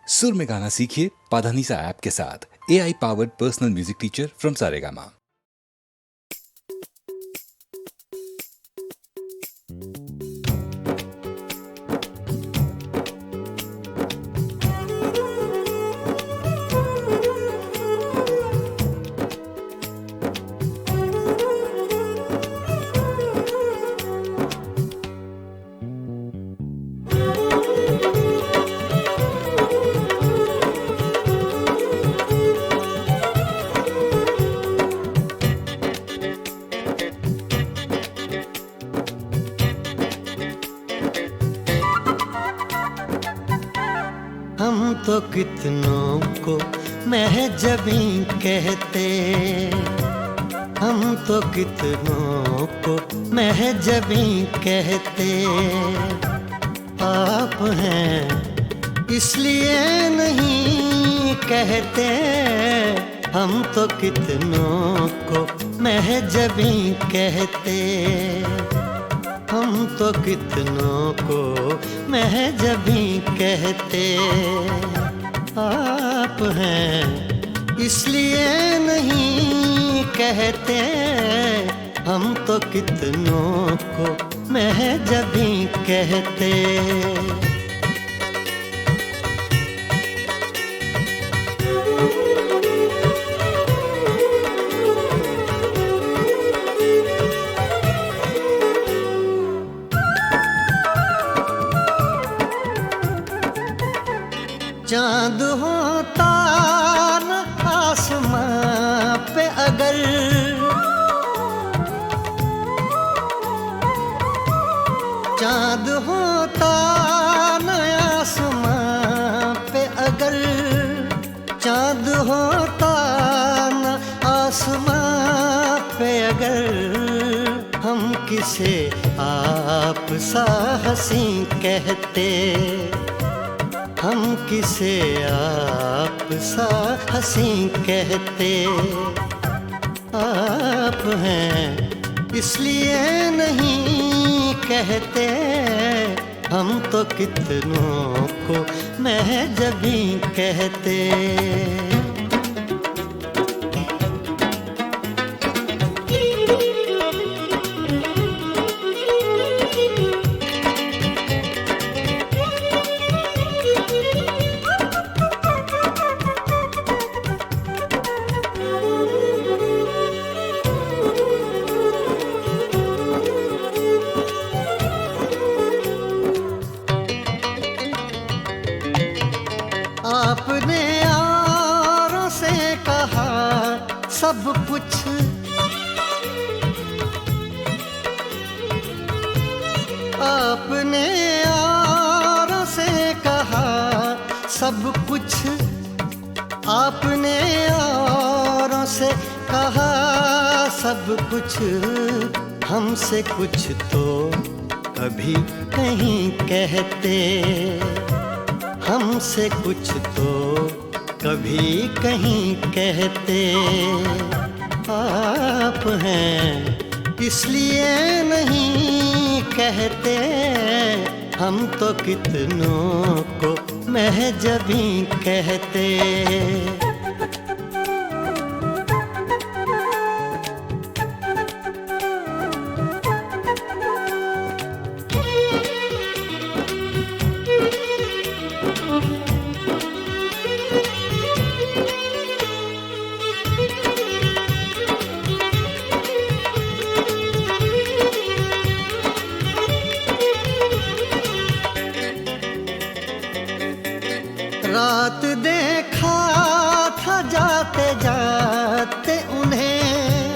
सुर में गाना सीखिए पाधानीसा ऐप के साथ। AI powered personal music teacher from Saregama. हम तो कितनों को महजबी कहते, हम तो कितनों को महजबी कहते। आप हैं इसलिए नहीं कहते, हम तो कितनों को महजबी कहते। हम तो कितनों को महजबी कहते। आप हैं इसलिए नहीं कहते, हम तो कितनों को महजबी कहते। चाँद होता न आसमां पे अगर, चाँद होता न आसमां पे अगर, चाँद होता न आसमां पे अगर, हम किसे आप सा हंसी कहते। हम किसे आप सा हंसी कहते। आप हैं इसलिए नहीं कहते, हम तो कितनों को महजबी कहते। आपने यारों से कहा सब कुछ, आपने यारों से कहा सब कुछ, आपने यारों से कहा सब कुछ। हमसे कुछ तो कभी नहीं कहते, हमसे कुछ तो कभी कहीं कहते। आप हैं इसलिए नहीं कहते, हम तो कितनों को महजबी कहते। रात देखा था जाते जाते उन्हें,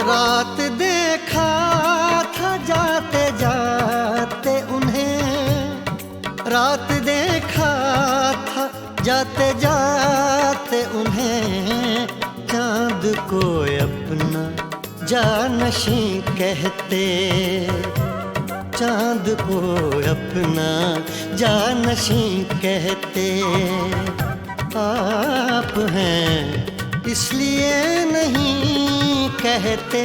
रात देखा था जाते जाते उन्हें, रात देखा था जाते जाते उन्हें। चाँद को अपना जानशी कहते, चाँद को अपना जानशी कहते। आप हैं इसलिए नहीं कहते,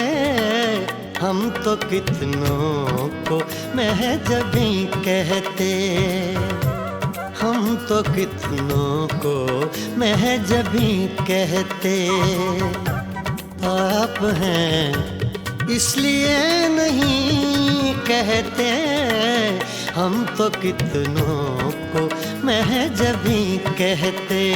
हम तो कितनों को महजबी कहते, हम तो कितनों को महजबी कहते। आप हैं इसलिए नहीं कहते, हम तो कितनों को महजबी कहते।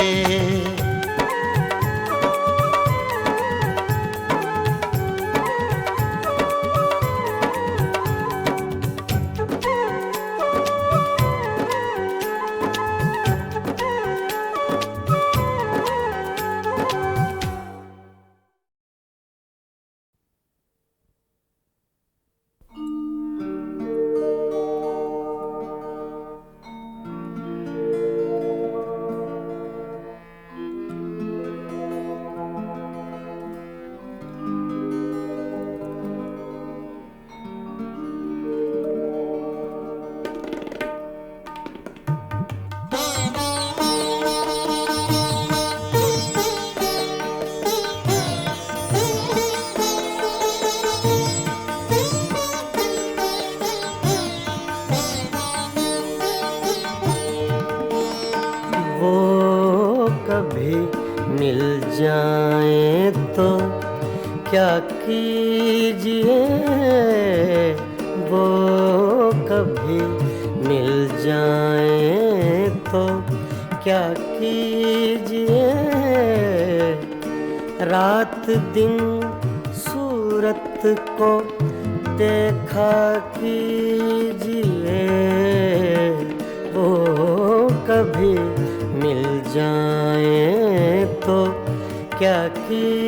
कभी मिल जाए तो क्या कीजिए, वो कभी मिल जाए तो क्या कीजिए। रात दिन सूरत को देखा कीजिए, वो कभी मिल जाए तो क्या कीजिए।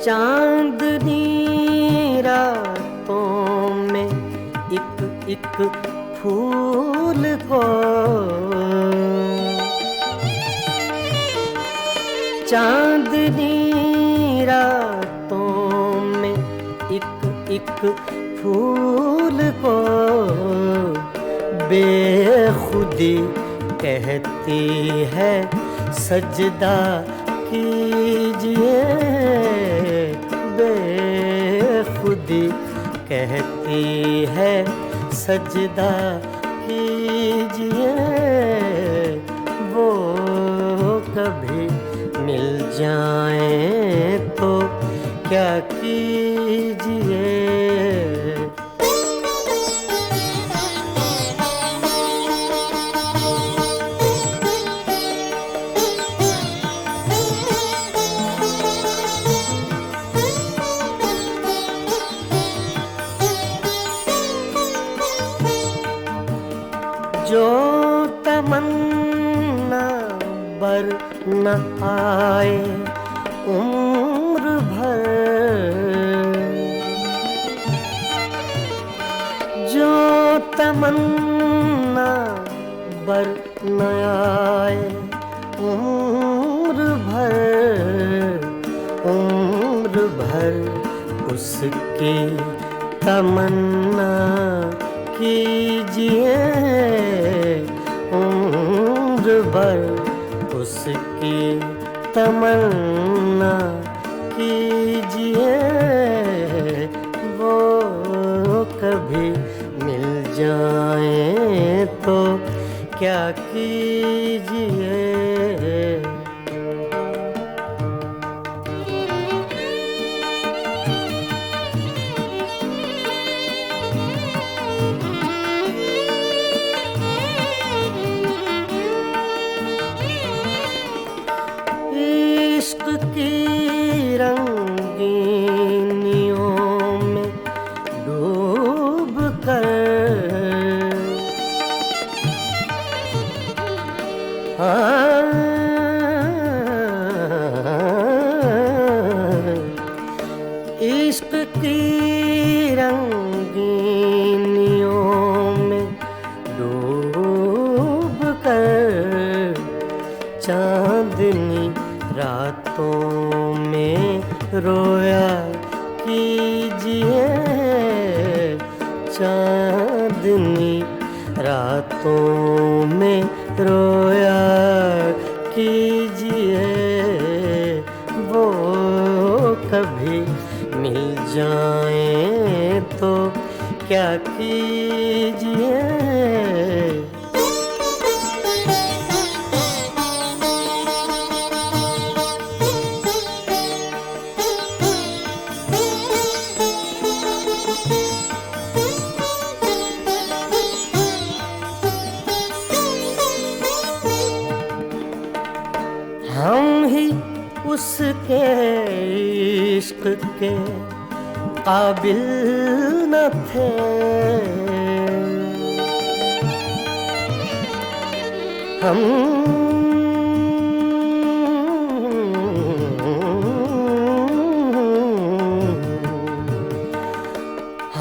चांदनी रातों में एक एक फूल को, चांदनी रातों में एक एक फूल को बेखुदी कहती है सजदा कीजिए, बेखुदी कहती है सजदा कीजिए। वो कभी मिल जाए तो क्या कीजिए। जो तमन्ना बर न आए उम्र भर, जो तमन्ना बर न आए उम्र भर, उम्र भर उसकी तमन्ना कीजिए, उम्र भर उसकी तमन्ना कीजिए। वो कभी मिल जाए तो क्या कीजिए। इश्क की रंगीनियों में डूब कर, इश्क की रंगीनियों में डूब कर, चांदनी रातों में रोया चांदनी रातों में रोया कीजिए, वो कभी मिल जाए तो क्या कीजिए। हम ही उसके इश्क के काबिल न थे,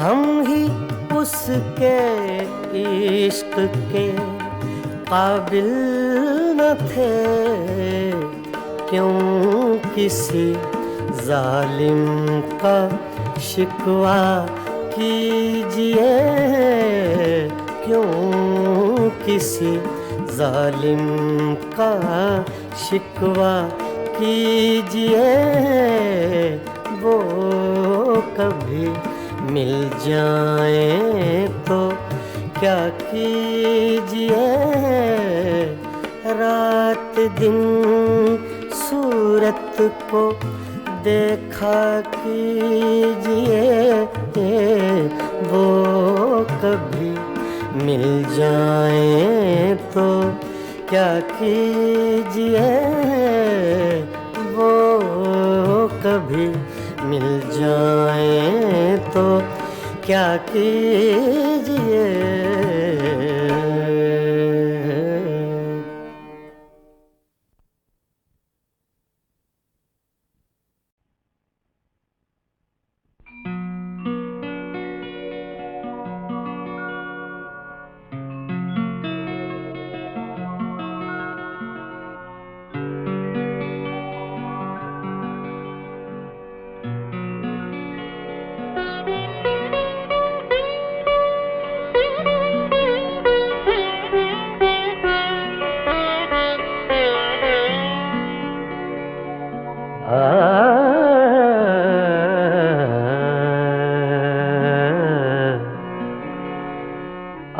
हम ही उसके इश्क के काबिल न थे। क्यों किसी जालिम का शिकवा कीजिए, क्यों किसी जालिम का शिकवा कीजिए, वो कभी मिल जाए तो क्या कीजिए। रात दिन सूरत को देखा कीजिए, वो कभी मिल जाए तो क्या कीजिए, वो कभी मिल जाए तो क्या कीजिए।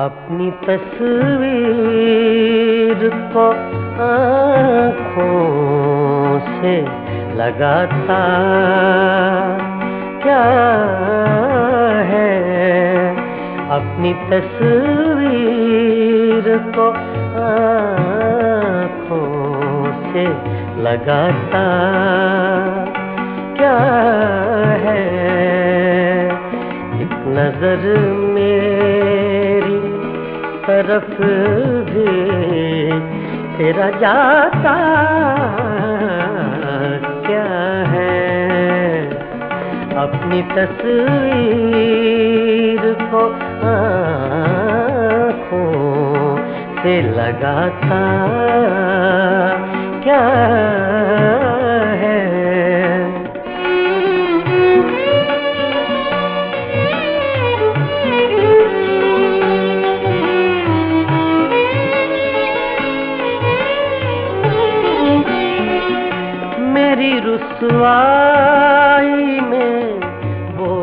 अपनी तस्वीर को आँखों से लगाता क्या है, अपनी तस्वीर को आँखों से लगाता क्या है। एक नजर मेरी तरफ भी तेरा जाता क्या है, अपनी तस्वीर को आँखों से लगाता क्या है। मेरी रुसवाई में वो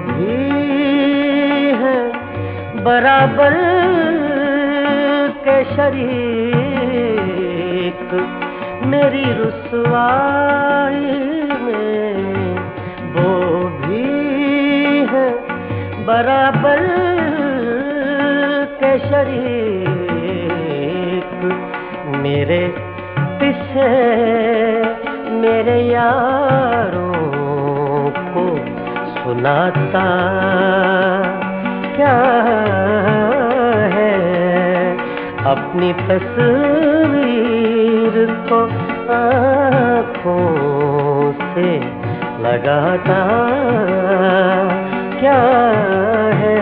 भी है बराबर के शरीक, मेरी रुसवाई में वो भी है बराबर के शरीक। मेरे पीछे मेरे यारों को सुनाता क्या है, अपनी तस्वीर को आँखों से लगाता क्या है।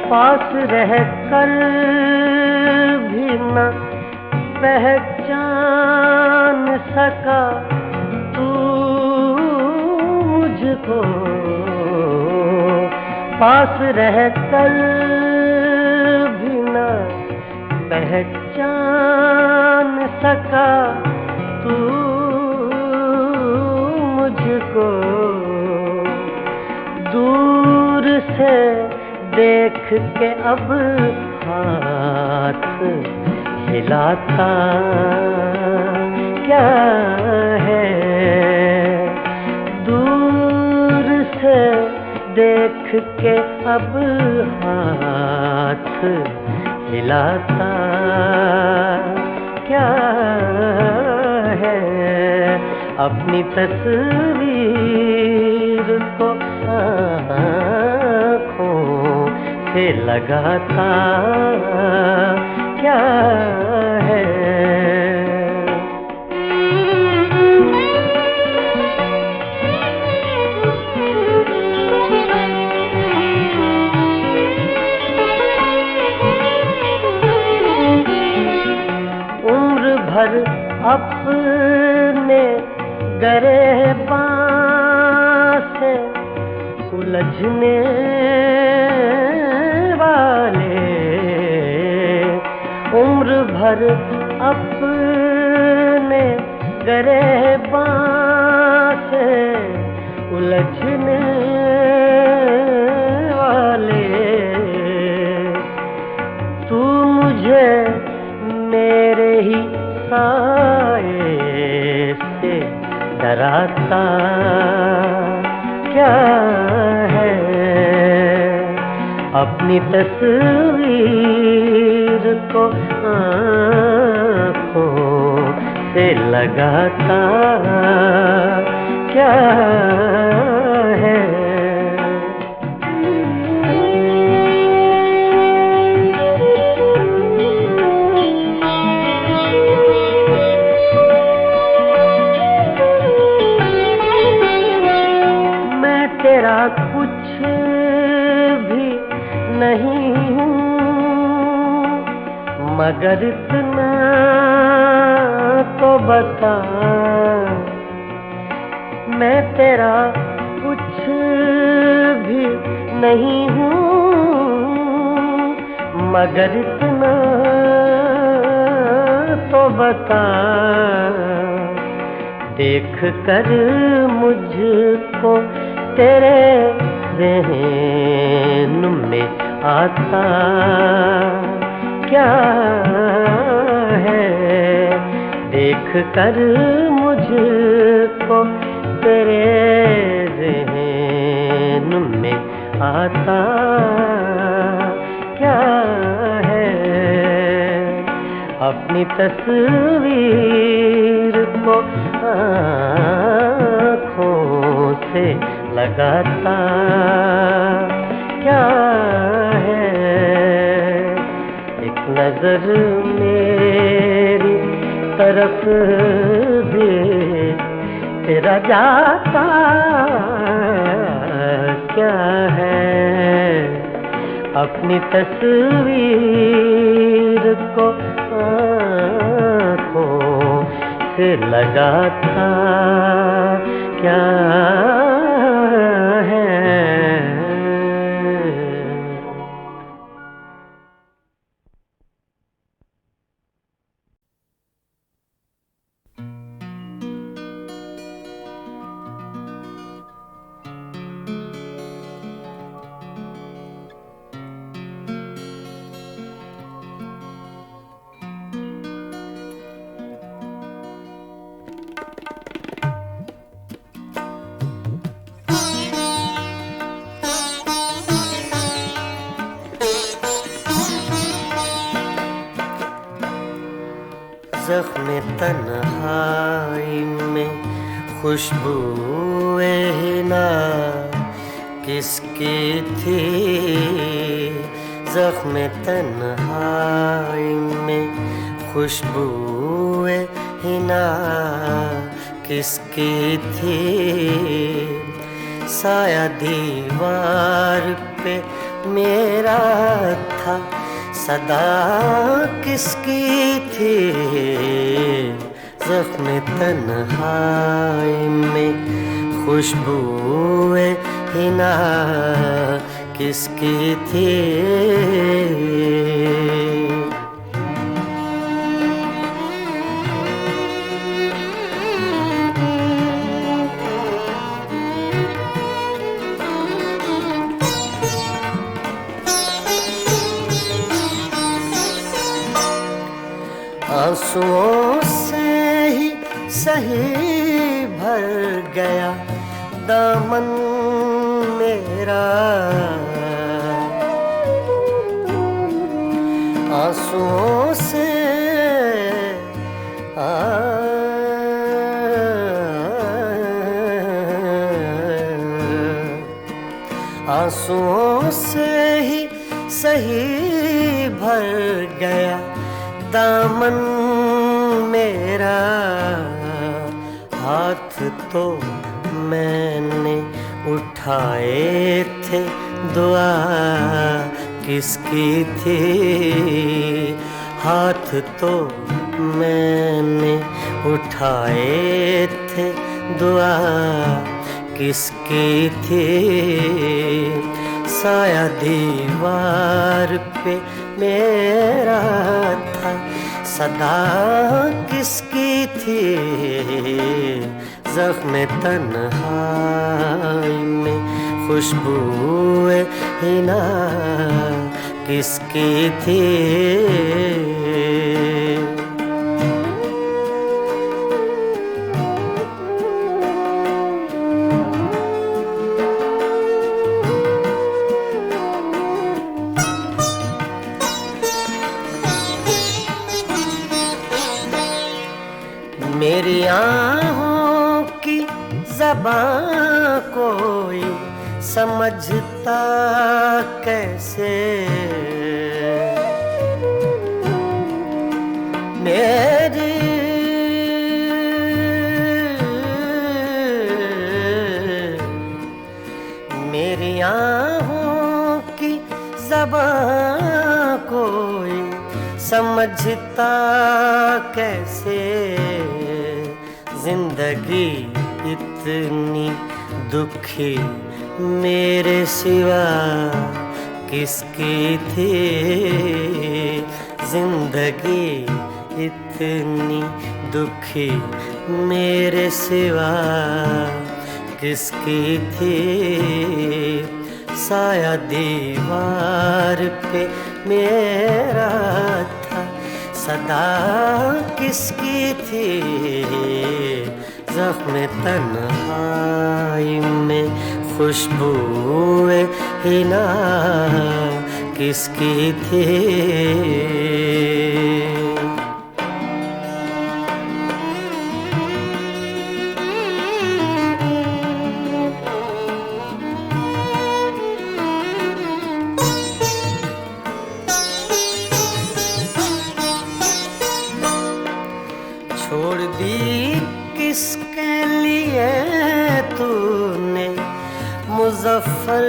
पास पास रह कर भी न पहचान सका तू मुझको, पास रह कर भी न पहचान सका तू मुझको, दूर से देख के अब हाथ हिलाता क्या है, दूर से देख के अब हाथ हिलाता क्या है, अपनी तस्वीर को आँखों से लगाता क्या है। उम्र भर अपने गिरबान से उलझने वाले, उम्र भर अपने गिरबान से उलझने वाले, तू मुझे मेरे ही साए से डराता क्या है, अपनी तस्वीर को आँखों से लगाता क्या है। तेरा कुछ भी नहीं हूँ मगर इतना तो बता, मैं तेरा कुछ भी नहीं हूँ मगर इतना तो बता, देख कर मुझको तेरे ज़हन में आता क्या है, देख कर मुझको तेरे ज़हन में आता क्या है, अपनी तस्वीर को आँखों से लगाता क्या है, एक नजर मेरी तरफ दे तेरा जाता क्या है, अपनी तस्वीर को आँखों से लगाता क्या है। ज़ख्म तन्हाई में खुशबूए हिना किसकी थी, ज़ख्म तन्हाई में खुशबूए हिना किसकी थी, साया दीवार पे मेरा सदा किसकी थी ज़ख्म तन्हाई में, खुशबूए हिना किसकी थी। आंसुओं से ही सही भर गया दामन मेरा, आंसुओं से आंसुओं से ही सही भर गया दामन मेरा। हाथ तो मैंने उठाए थे, दुआ किसकी थी। हाथ तो मैंने उठाए थे, दुआ किसकी थी। साया दीवार पे मेरा था, सदा किसकी थी ज़ख्म तन्हाई में, खुशबूए हिना किसकी थी। मेरी आँखों की ज़बां कोई समझता कैसे, मेरी आँखों की ज़बां कोई समझता कैसे। जिंदगी इतनी दुखी मेरे सिवा किसकी थी। जिंदगी इतनी दुखी मेरे सिवा किसकी थी। साया दीवार पे मेरा था, सदा किसकी थी ज़ख्म तन्हाई में, खुशबूए हिना किसकी थी। छोड़ दी किसके लिए तूने मुज़फ़्फ़र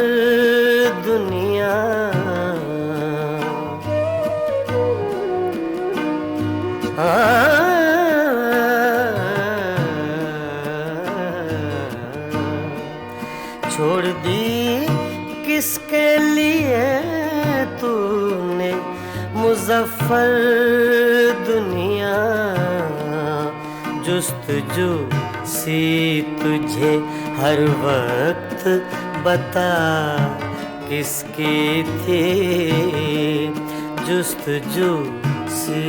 दुनिया, छोड़ दी किसके लिए तूने मुज़फ़्फ़र दुनिया। जुस्तजू सी तुझे हर वक्त बता किसकी थी। जुस्तजू सी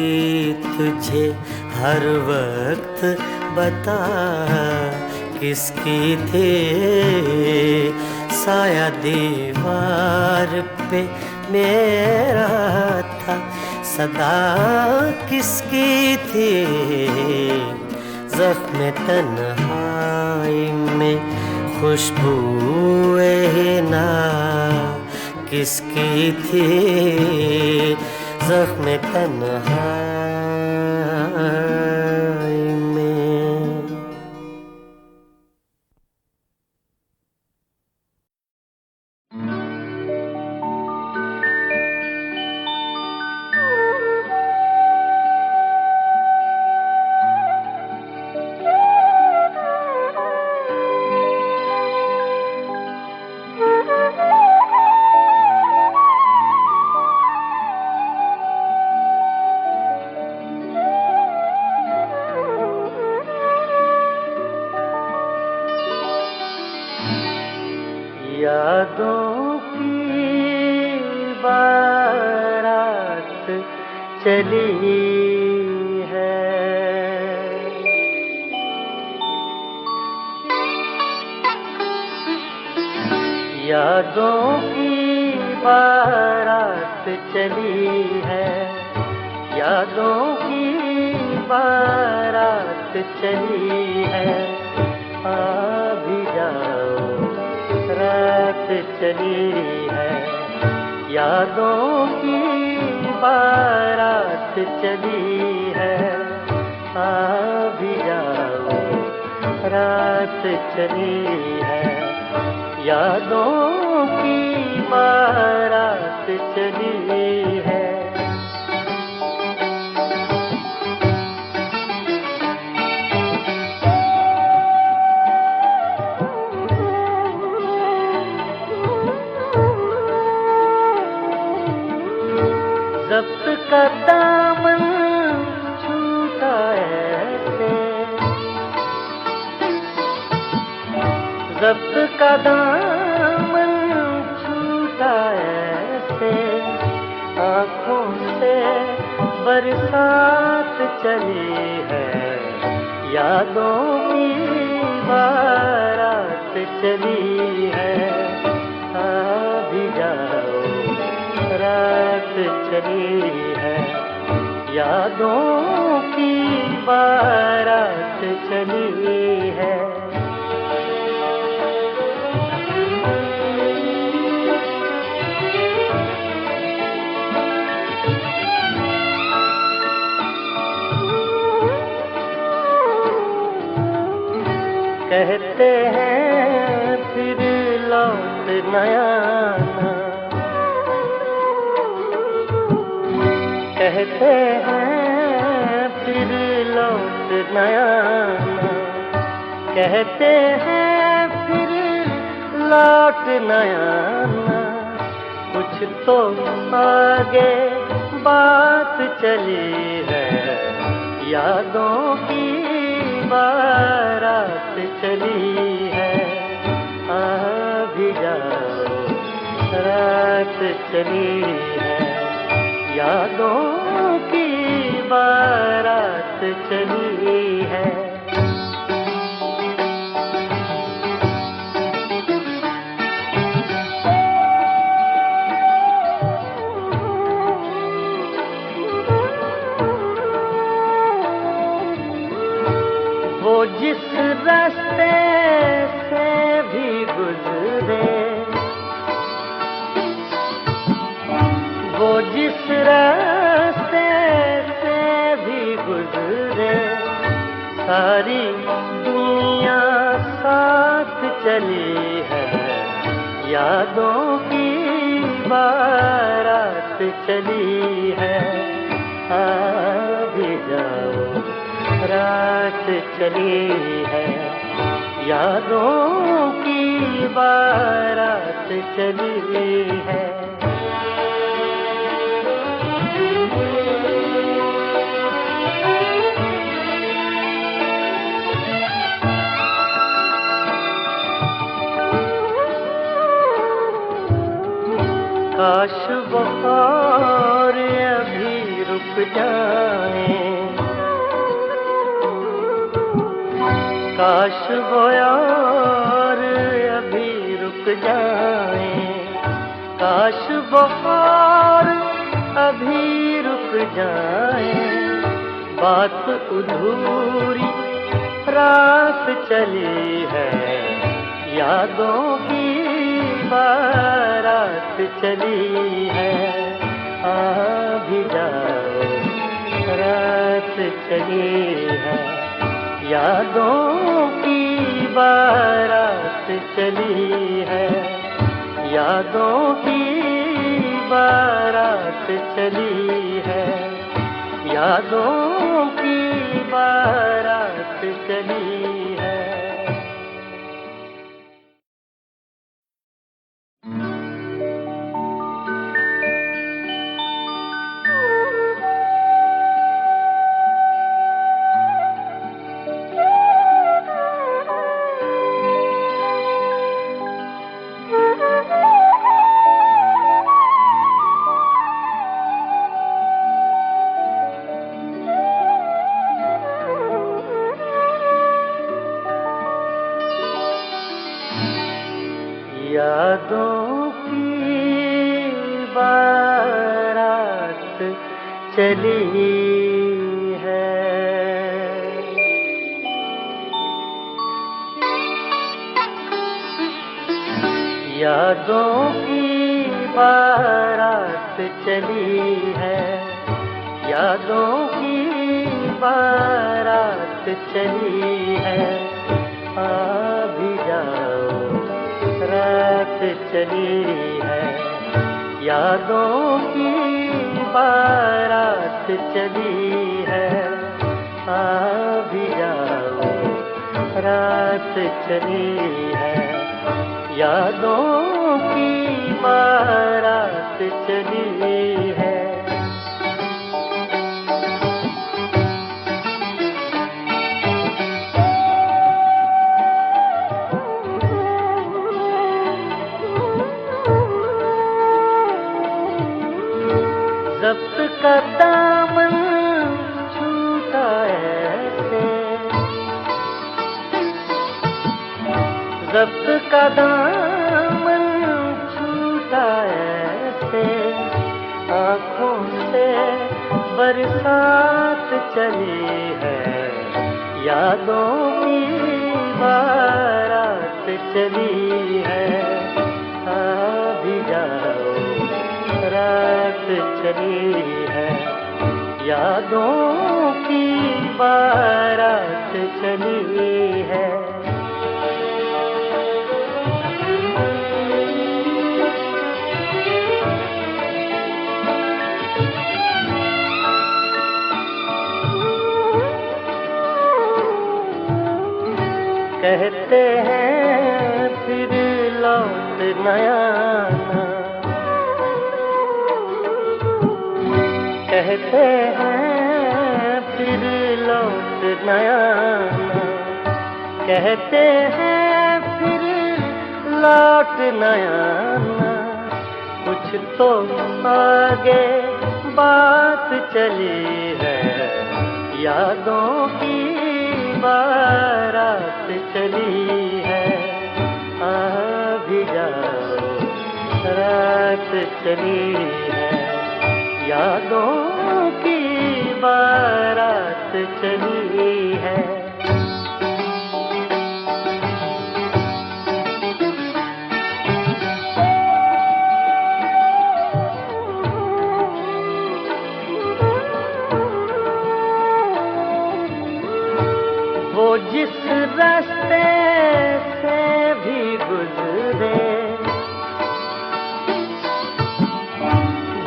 तुझे हर वक्त बता किसकी थी। साया दीवार पे मेरा था, सदा किसकी थी ज़ख्म तन्हाई में, खुशबूए हिना किसकी थी ज़ख्म तन्हाई में। चली है। यादों की बारात चली है, यादों की बारात चली है। आ भी जाओ रात चली है, यादों की बारात चली है। आ भी जाओ रात चली है, यादों की बारात चली है। ज़ब्त का दामन छूटा ऐसे, ज़ब्त का दामन छूटा ऐसे। आँखों से बरसात चली है, यादों की बारात चली है। आ भी जाओ रात चली है, यादों की बारात चली है। कहते हैं फिर लौट न आना, कहते हैं फिर लौट न आना, कहते हैं फिर लौट न आना। कुछ तो आगे बात चली है, यादों की बारात चली है। आ भी जाओ रात चली है, यादों की बारात चली है। वो जिस रास्ते से भी गुजरे, वो जिस रास्ते से भी गुजरे, सारी दुनिया साथ चली है, यादों की बारात चली है। आ भी जाओ रात चली है, यादों की बारात चली है। काश वो और अभी रुक जाए, काश वो और अभी रुक जाए, काश वो और अभी रुक जाए। बात अधूरी रात चली है, यादों की बारात चली है। आ भी जाओ रात चली है, यादों की बारात चली है, यादों की बारात चली है, यादों की बारात चली है। यादों की बारात चली है। यादों की बारात चली है। यादों की बारात चली है। आ भी जाओ रात चली है। यादों की बारात चली है। आ भी जाओ रात चली है। यादों की बारात चली है। ज़ब्त का दामन छूटा ऐसे। ज़ब्त का दामन छूटा ऐसे। आँखों से बरसात चली है। यादों की बारात चली है। आ भी जाओ रात चली है। यादों की बारात चली है। कहते हैं फिर लौट न आना। कहते हैं फिर लौट न आना। कहते हैं फिर लौट न आना। कुछ तो आगे बात चली है। यादों की बारात चली है। आ भी जाओ रात चली है। यादों की बारात चली है। वो जिस रास्ते से भी गुजरे।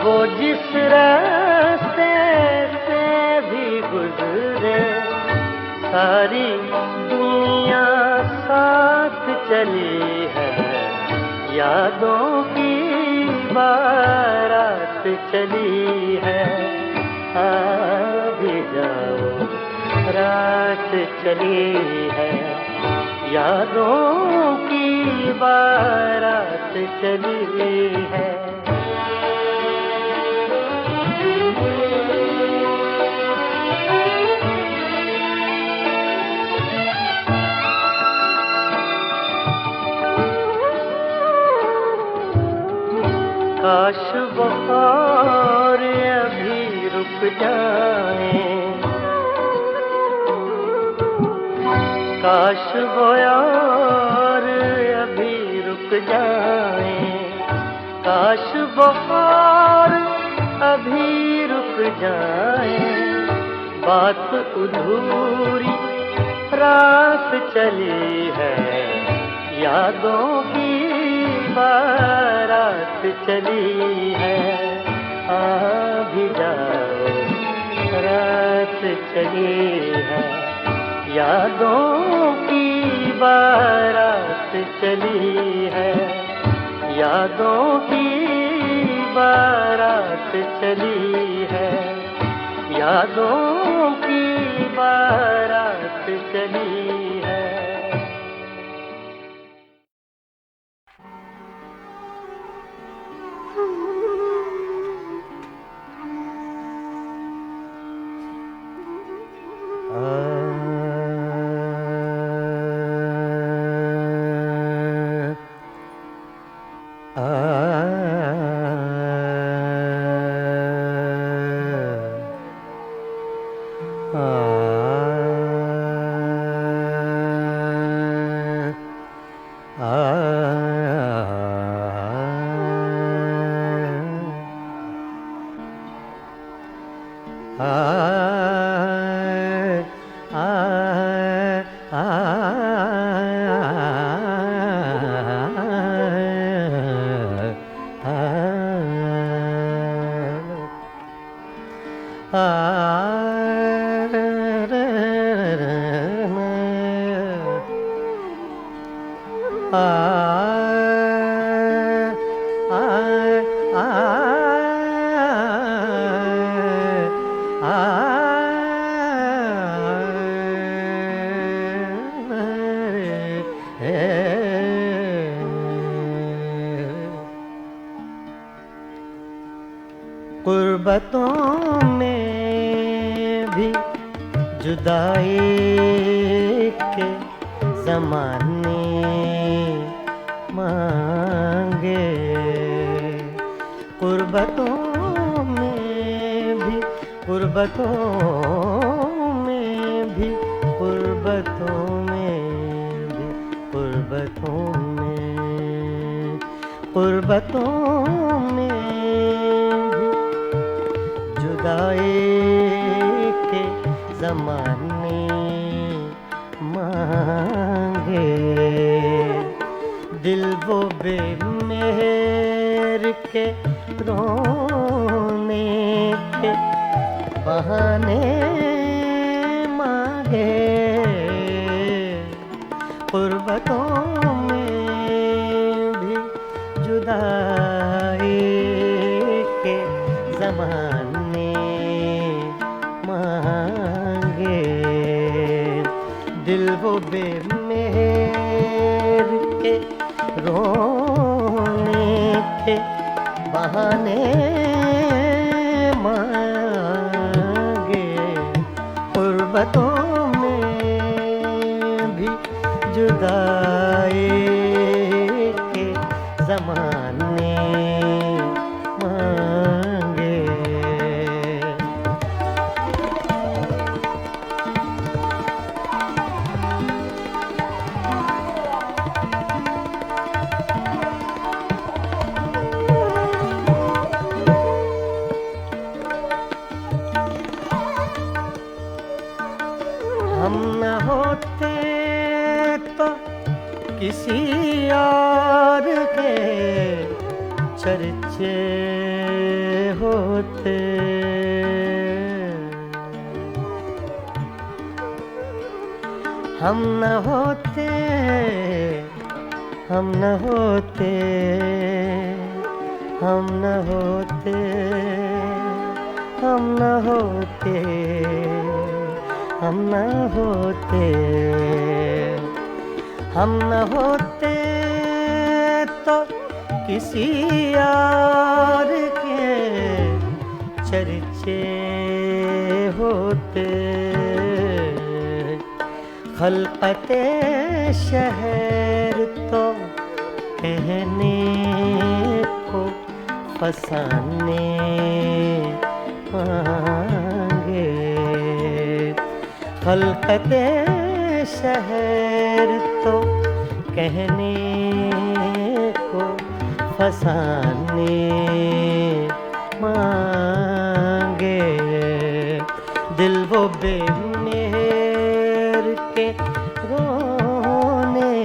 वो जिस रास्ते से भी गुजरे। सारी दुनिया साथ चली है। यादों की बारात चली है। आ भी जाओ रात चली है। यादों की बारात चली है। काश वो और अभी रुक जाए। काश वो और अभी रुक जाए। काश वो और अभी रुक जाए। बात अधूरी रात चली है। यादों की बारात चली है। आ भी जाओ रात चली है। यादों की बारात चली है। यादों की बारात चली है। यादों की बारात चली है। गुर्बतों में भी जुदाई के ज़माने मांगे, गुर्बतों में भी, गुर्बतों में भी, गुर्बतों में भी, गुर्बतों में, गुर्बतों में के ज़माने मांगे, दिल वो बेमेहर के रोने के बहाने मांगे, गुर्बतों में भी जुदाई के ज़माने मांगे, दिल वो बेमेहर के रोने के बहाने मांगे, गुर्बतों में भी जुदाई के ज़माने मांगे। हम न होते तो किसी और के चर्चे होते, हम न होते, हम न होते, हम न होते, हम न होते, हम न होते, हम न होते तो किसी और के चर्चे होते, खलकते शहर तो कहने को फसाने मांगे, खलकते शहर तो कहने को फसाने मांगे, दिल वो बेमेहर के रोने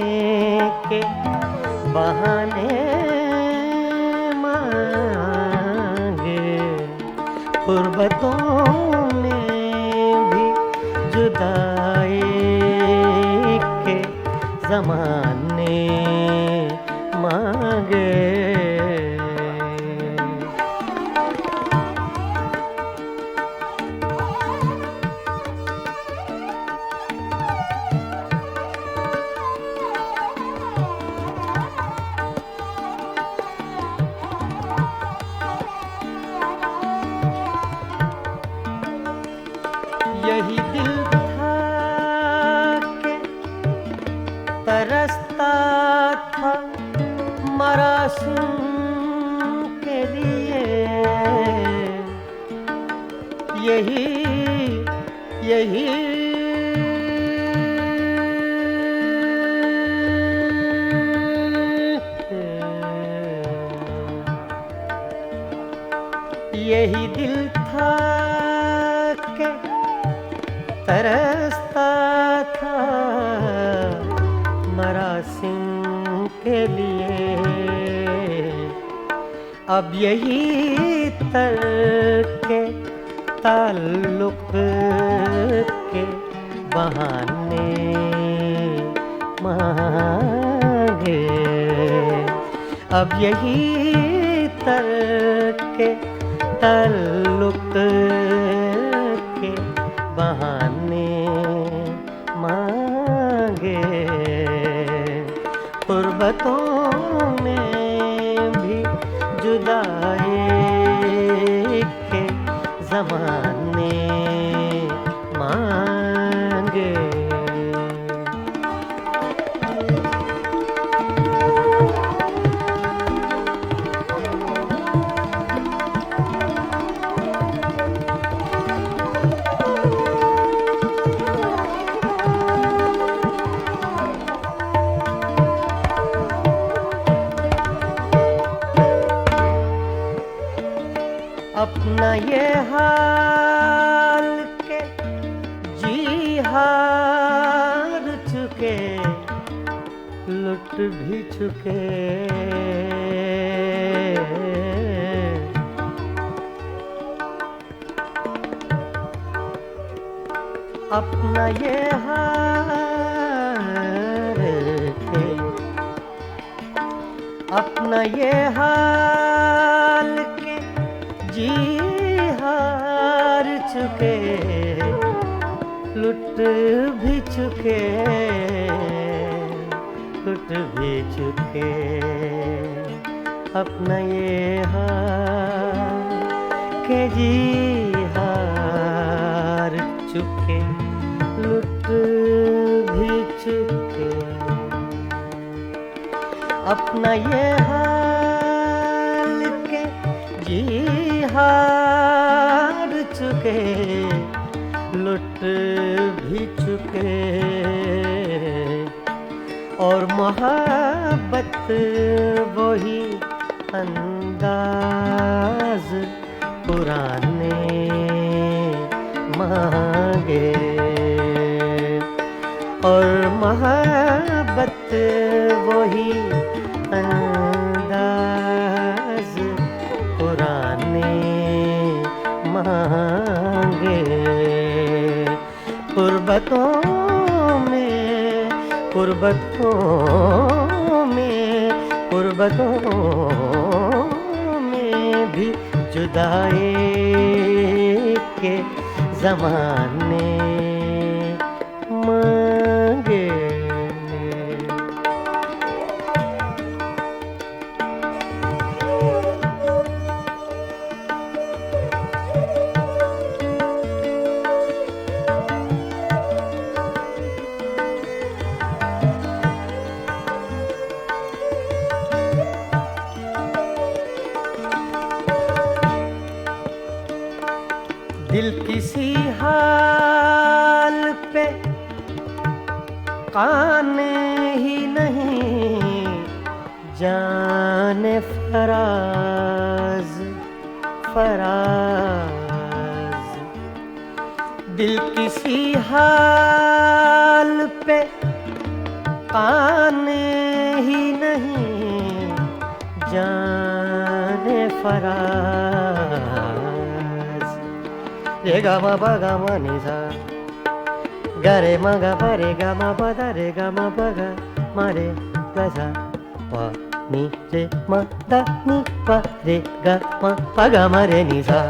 के बहाने मांगे, गुर्बतों में भी जुदाई के ज़माने मांगे। यही दिल था कि तरसता था मरासिम के लिए, यही यही यही दिल था तरसता था मरासिम के लिए, अब यही तरके ताल्लुक के बहाने मांगे, अब यही तरके ताल्लुक के बहाने मांगे। गुर्बतों में भी जुदाई के ज़माने मांगे। अपना ये हाल के जी हार चुके, लुट भी चुके, अपना ये हाल के, अपना ये हाल के जी हार चुके, लुट भी चुके, लुट भी चुके। अपना ये हाल के जी हार चुके, लुट भी चुके। अपना ये हाल के जी हार चुके, लुट भी चुके, और मोहब्बत वही अंदाज पुराने मांगे, और मोहब्बत वही अंदाज पुराने मांगे। गुर्बतों में, गुर्बतों में, गुर्बतों में भी जुदाई के ज़माने मांगे। दिल किसी हाल पे काने ही नहीं, जाने फराज फराज। दिल किसी हाल पे काने ही नहीं, जाने फराज। रे गा मा पा गा मा नि सा, गा रे मा गा पा रे गा मा पा दा रे गा मा पा गा मा रे गा सा, पा नि रे मा दा नि पा रे गा मा पा गा मा रे नि सा।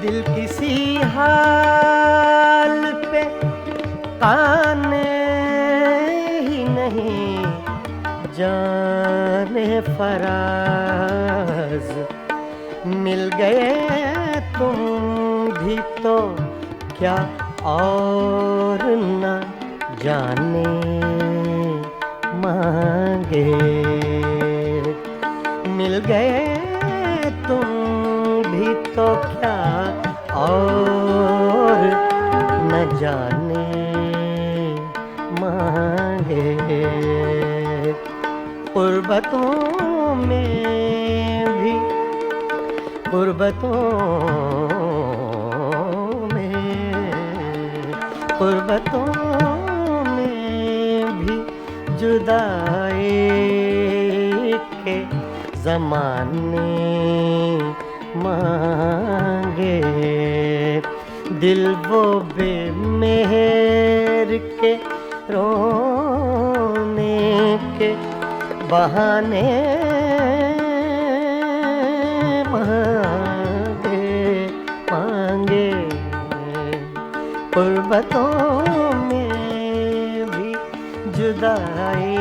दिल किसी हाल पे काने ही नहीं, जाने फराज। मिल गए तुम भी तो क्या और न जाने मांगे। मिल गए तुम भी तो क्या और न जाने मांगे। गुर्बतों में भी, गुर्बतों में गुर्बतों में भी जुदाई के ज़माने मांगे, दिल वो बेमेहर के रोने के बहाने मांगे, गुर्बतों में भी जुदाई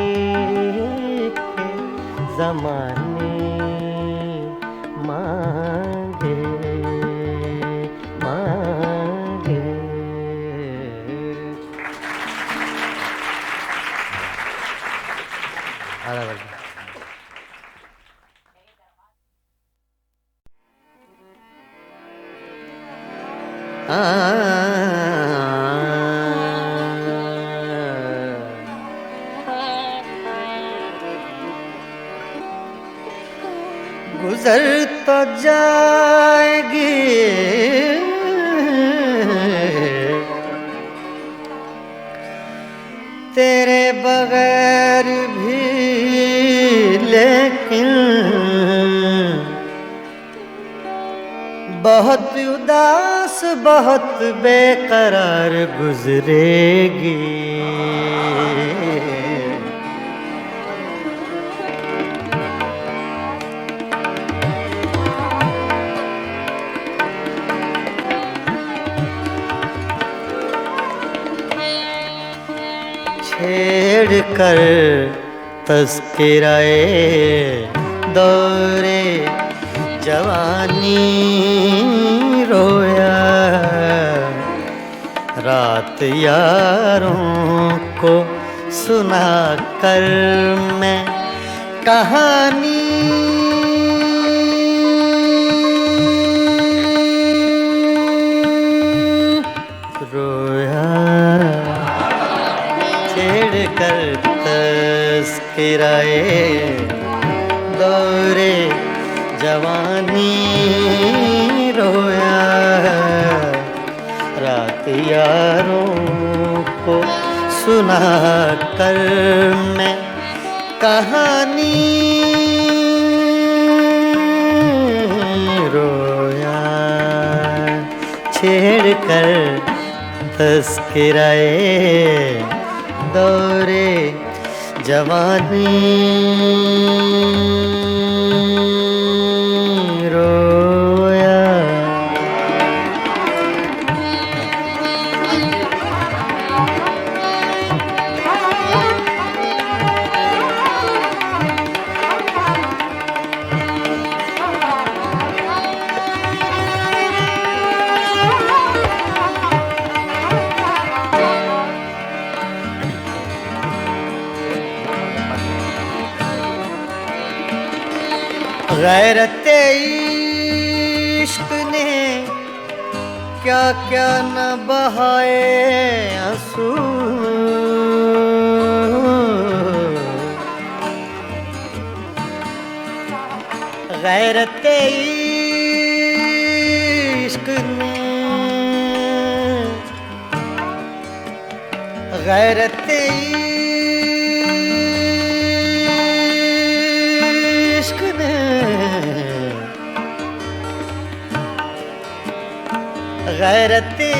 के ज़माने मांगे मांगे। आधा वर्ग। गुजर तो जाएगी तेरे बगैर भी, लेकिन बहुत उदास बहुत बेकरार गुजरेगी। छेड़ कर तज़किराए दौरे जवानी रोया, रात यारों को सुना कर मैं कहानी रोया। छेड़ कर तज़किराए दौरे जवानी रोया, रात यारों को सुना कर मैं कहानी रोया। छेड़ कर तज़किराए दौरे जवानी रोया। गैरते इश्क ने क्या क्या न बहाए आंसू, गैरते इश्क ने गैरते इश्क ने गैरते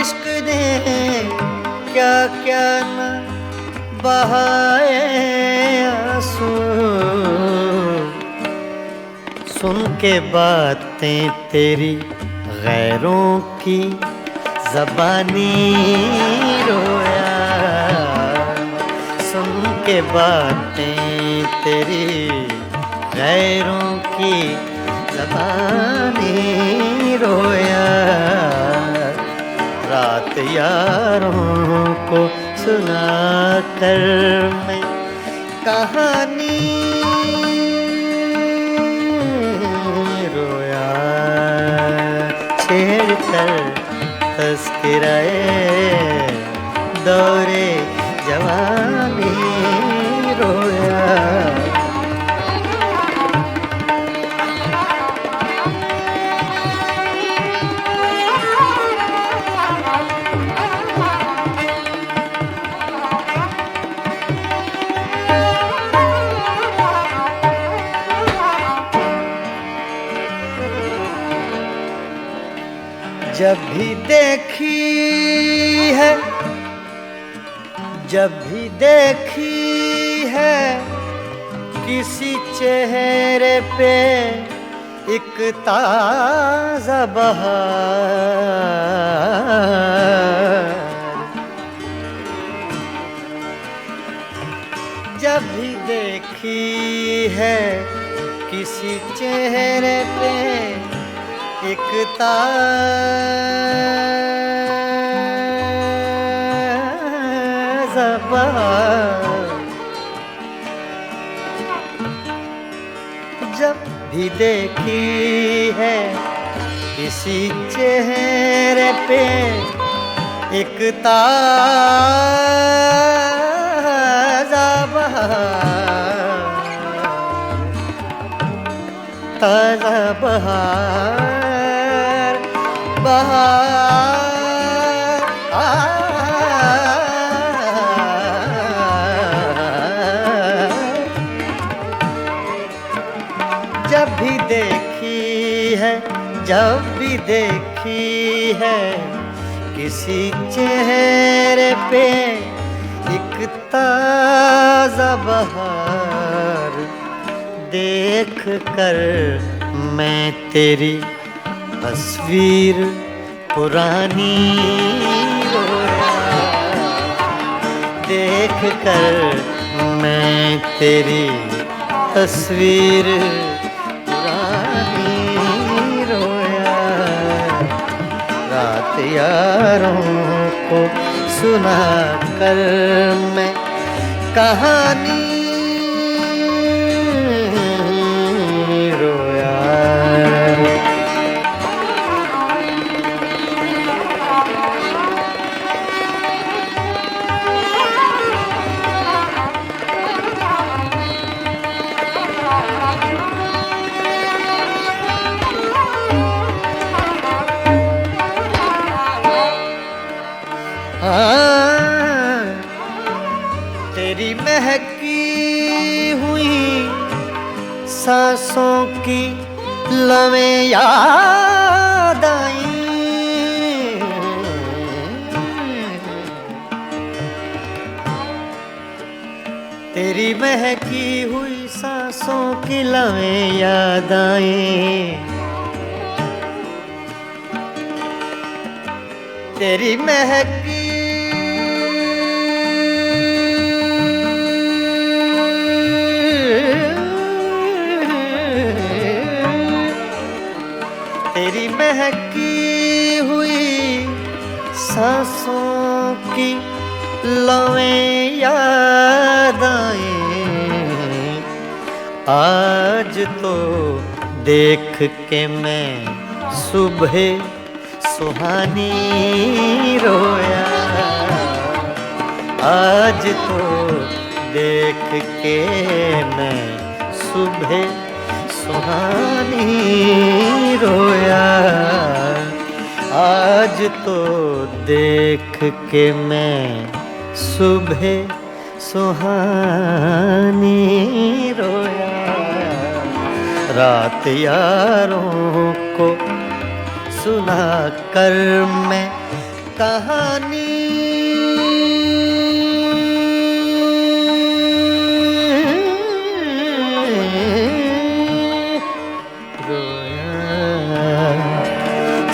इश्क ने क्या क्या न बहाए आंसू, सुन के बातें तेरी गैरों की ज़बानी रोया, सुन के बातें तेरी गैरों की ज़बानी रोया, रात यारों को सुना कर मैं कहानी रोया। छेड़ कर तज़किराए दौरे जवानी रोया। जब भी देखी है, जब भी देखी है किसी चेहरे पे एक ताज़ा बहार, जब भी देखी है किसी चेहरे पे एक ताज़ा बहार, जब भी देखी है किसी चेहरे पे एक ताज़ा बहार, ताज़ा बहार, बहार जब भी देखी है, जब भी देखी है किसी चेहरे पे एक ताज़ा बहार, देख कर मैं तेरी तस्वीर पुरानी रोया, देख कर मैं तेरी तस्वीर पुरानी रोया, रात यारों को सुना कर मैं कहानी रोया। तेरी महकी हुई सांसों की लवें याद आई, तेरी महकी हुई सांसों की लवें याद आई, तेरी महकी तेरी महकी हुई सांसों की लवें याद आए, आज तो देख के मैं सुबह सुहानी रोया, आज तो देख के मैं सुबह सुहानी रोया, आज तो देख के मैं सुबह सुहानी रोया, रात यारों को सुना कर मैं कहानी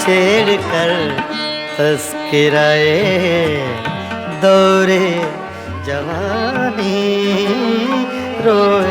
छेड़ कर तस्किराए दौरे जवानी रोया।